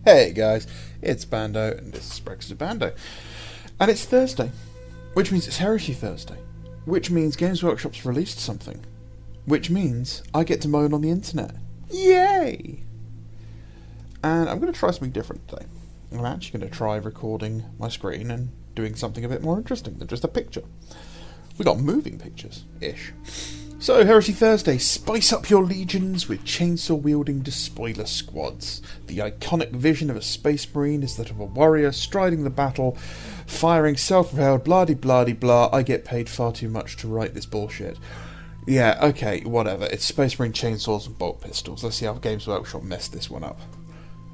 Hey guys, it's Bando, and this is Brexit Bando. And it's Thursday, which means it's Heresy Thursday, which means Games Workshop's released something, which means I get to moan on the internet. Yay! And I'm going to try something different today. I'm actually going to try recording my screen and doing something a bit more interesting than just a picture. We got moving pictures-ish. So, Heresy Thursday, spice up your legions with chainsaw-wielding despoiler squads. The iconic vision of a space marine is that of a warrior striding the battle, firing self-propelled blah-de-blah-de-blah. I get paid far too much to write this bullshit. Yeah, okay, whatever. It's space marine chainsaws and bolt pistols. Let's see how Games Workshop messed this one up.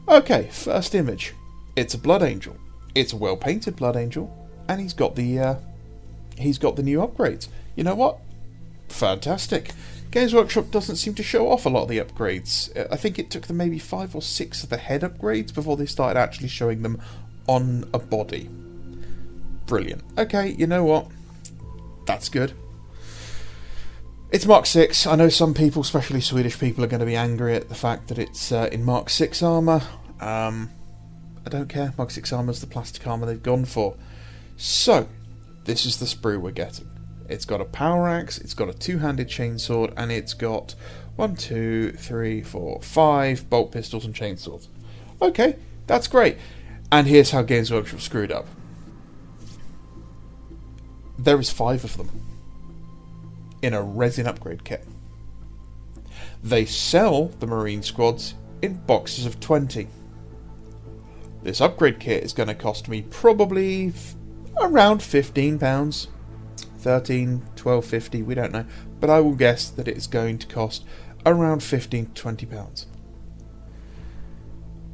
Okay, first image. It's a blood angel. It's a well-painted blood angel, and he's got the new upgrades. You know what? Fantastic. Games Workshop doesn't seem to show off a lot of the upgrades. I think it took them maybe 5 or 6 of the head upgrades before they started actually showing them on a body. Brilliant. Okay, you know what? That's good. It's Mark 6. I know some people, especially Swedish people, are going to be angry at the fact that it's in Mark 6 armour. I don't care. Mark 6 armour is the plastic armour they've gone for. So, this is the sprue we're getting. It's got a power axe, it's got a two-handed chainsword, and it's got 1, 2, 3, 4, 5 bolt pistols and chainswords. Okay, that's great. And here's how Games Workshop screwed up. There is 5 of them in a resin upgrade kit. They sell the Marine squads in boxes of 20. This upgrade kit is going to cost me probably around £15. 13, 12.50, we don't know, but I will guess that it's going to cost around £15 to £20.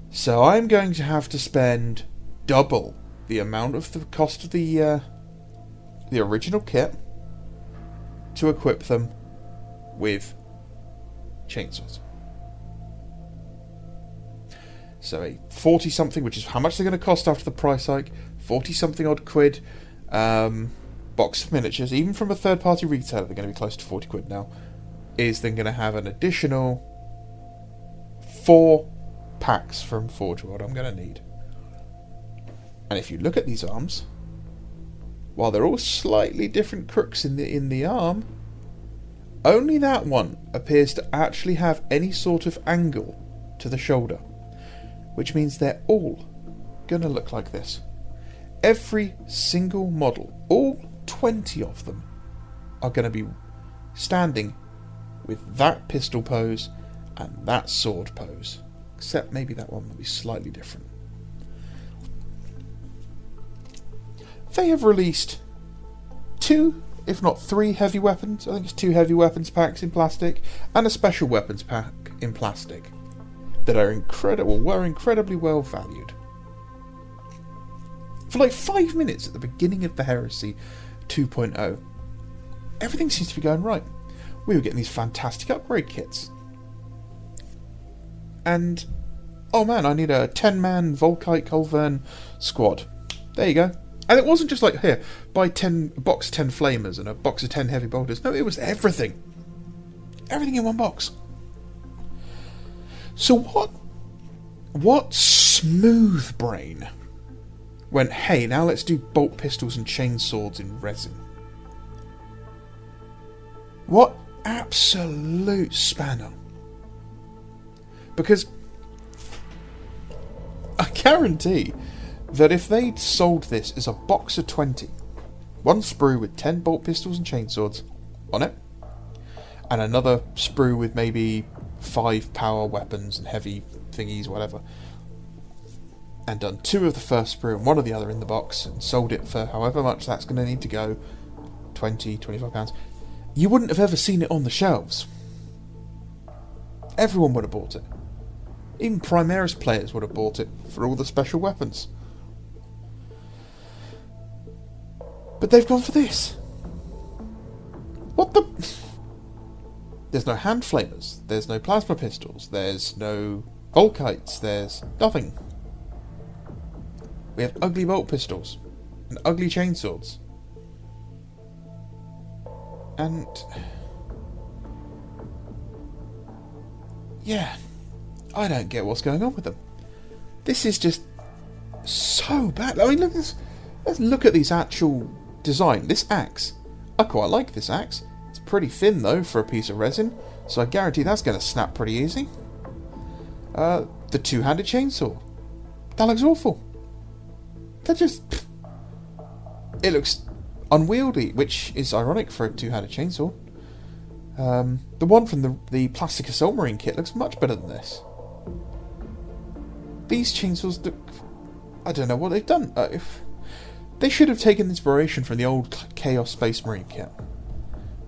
So I'm going to have to spend double the amount of the cost of the original kit to equip them with chainsaws. So a 40 something, which is how much they're going to cost after the price hike, 40 something odd quid, box of miniatures, even from a third-party retailer, they're going to be close to 40 quid now, is then going to have an additional 4 packs from Forge World I'm going to need. And if you look at these arms, while they're all slightly different crooks in the arm, only that one appears to actually have any sort of angle to the shoulder, which means they're all going to look like this. Every single model, all 20 of them, are going to be standing with that pistol pose and that sword pose, except maybe that one will be slightly different. They have released 2, if not 3 heavy weapons. I think it's 2 heavy weapons packs in plastic and a special weapons pack in plastic that are were incredibly well valued. For like 5 minutes at the beginning of the Heresy 2.0, everything seems to be going right. We were getting these fantastic upgrade kits. And, oh man, I need a 10-man Volkite Colvern squad. There you go. And it wasn't just like, here, buy a box of 10 flamers and a box of 10 heavy bolters. No, it was everything. Everything in one box. So what smooth brain went, hey, now let's do bolt pistols and chainswords in resin? What absolute spanner. Because I guarantee that if they'd sold this as a box of 20, one sprue with 10 bolt pistols and chainswords on it, and another sprue with maybe 5 power weapons and heavy thingies, whatever, and done 2 of the first sprue and 1 of the other in the box and sold it for however much that's going to need to go, £20, £25, you wouldn't have ever seen it on the shelves. Everyone would have bought it. Even Primaris players would have bought it for all the special weapons. But they've gone for this. What the... There's no hand flamers, there's no plasma pistols, there's no Volkites, there's nothing. We have ugly bolt pistols and ugly chainswords. And yeah, I don't get what's going on with them. This is just so bad. I mean, let's look at these actual design. This axe, I quite like this axe. It's pretty thin though for a piece of resin, so I guarantee that's going to snap pretty easy. The two-handed chainsaw, that looks awful. It looks unwieldy, which is ironic for a two-handed chainsaw. The one from the plastic assault marine kit looks much better than this. These chainsaws look... I don't know what they've done. They should have taken inspiration from the old Chaos Space Marine kit.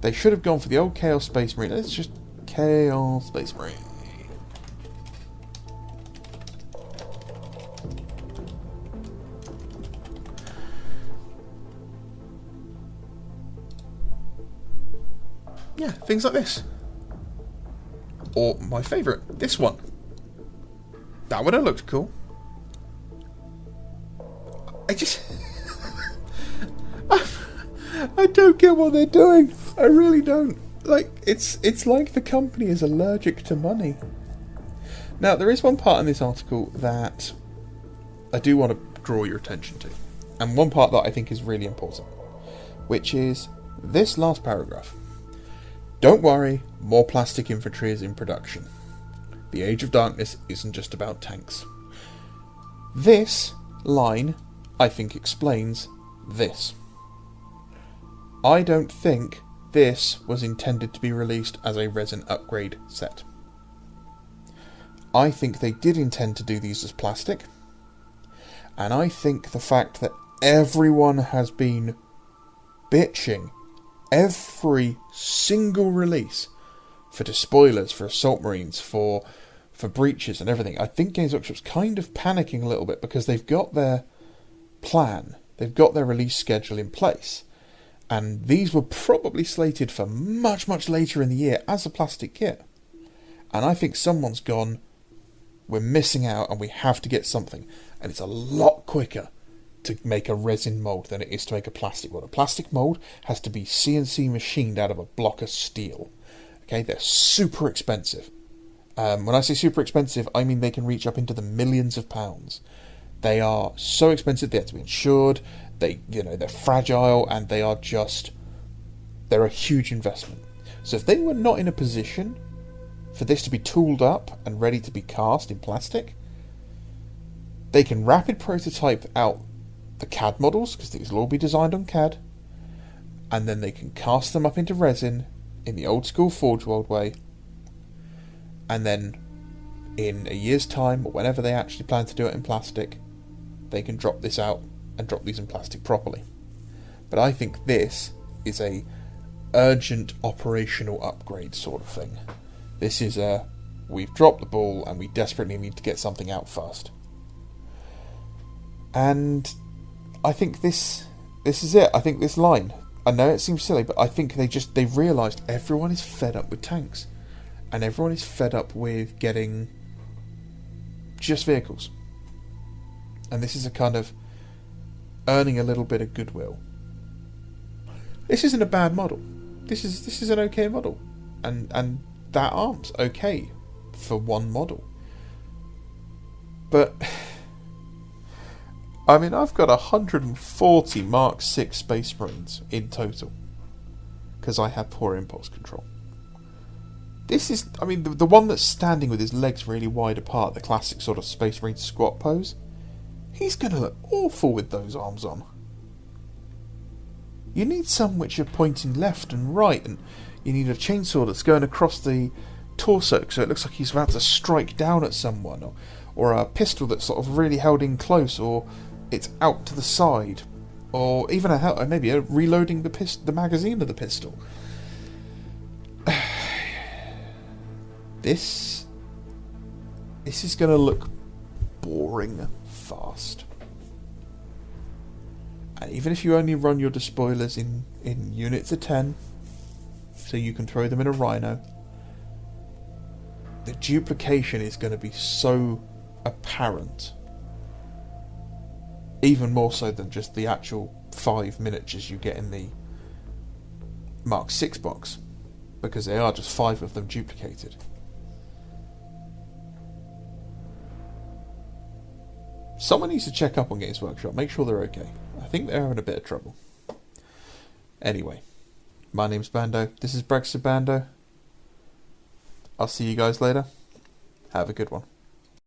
They should have gone for the old Chaos Space Marine. It's just Chaos Space Marine. Yeah, things like this. Or my favourite, this one. That would have looked cool. I don't get what they're doing. I really don't. Like, it's like the company is allergic to money. Now, there is one part in this article that I do want to draw your attention to. And one part that I think is really important. Which is this last paragraph. Don't worry, more plastic infantry is in production. The Age of Darkness isn't just about tanks. This line, I think, explains this. I don't think this was intended to be released as a resin upgrade set. I think they did intend to do these as plastic. And I think the fact that everyone has been bitching every single release for despoilers, for assault marines, for breaches and everything, I think Games Workshop's kind of panicking a little bit because they've got their plan, they've got their release schedule in place, and these were probably slated for much, much later in the year as a plastic kit. And I think someone's gone, we're missing out and we have to get something, and it's a lot quicker to make a resin mould than it is to make a plastic mould. A plastic mould has to be CNC machined out of a block of steel. Okay, they're super expensive. When I say super expensive, I mean they can reach up into the millions of pounds. They are so expensive, they have to be insured, they're fragile, and they're a huge investment. So if they were not in a position for this to be tooled up and ready to be cast in plastic, they can rapid prototype out the CAD models, because these will all be designed on CAD, and then they can cast them up into resin in the old school Forge World way, and then in a year's time, or whenever they actually plan to do it in plastic, they can drop this out and drop these in plastic properly. But I think this is a urgent operational upgrade sort of thing. This is we've dropped the ball and we desperately need to get something out fast. And I think this is it. I think this line, I know it seems silly, but I think they've realised everyone is fed up with tanks. And everyone is fed up with getting just vehicles. And this is a kind of earning a little bit of goodwill. This isn't a bad model. This is an okay model. And that arm's okay for one model. But I mean, I've got 140 Mark 6 Space Marines in total, because I have poor impulse control. This is, I mean, the one that's standing with his legs really wide apart, the classic sort of Space Marine squat pose, he's going to look awful with those arms on. You need some which are pointing left and right, and you need a chainsaw that's going across the torso so it looks like he's about to strike down at someone, or a pistol that's sort of really held in close, or it's out to the side, or even maybe reloading the magazine of the pistol. This is going to look boring fast. And even if you only run your despoilers in units of 10, so you can throw them in a Rhino, the duplication is going to be so apparent. Even more so than just the actual 5 miniatures you get in the Mark 6 box, because they are just 5 of them duplicated. Someone needs to check up on Games Workshop, make sure they're okay. I think they're having a bit of trouble. Anyway, my name's Bando. This is Brexit Bando. I'll see you guys later. Have a good one.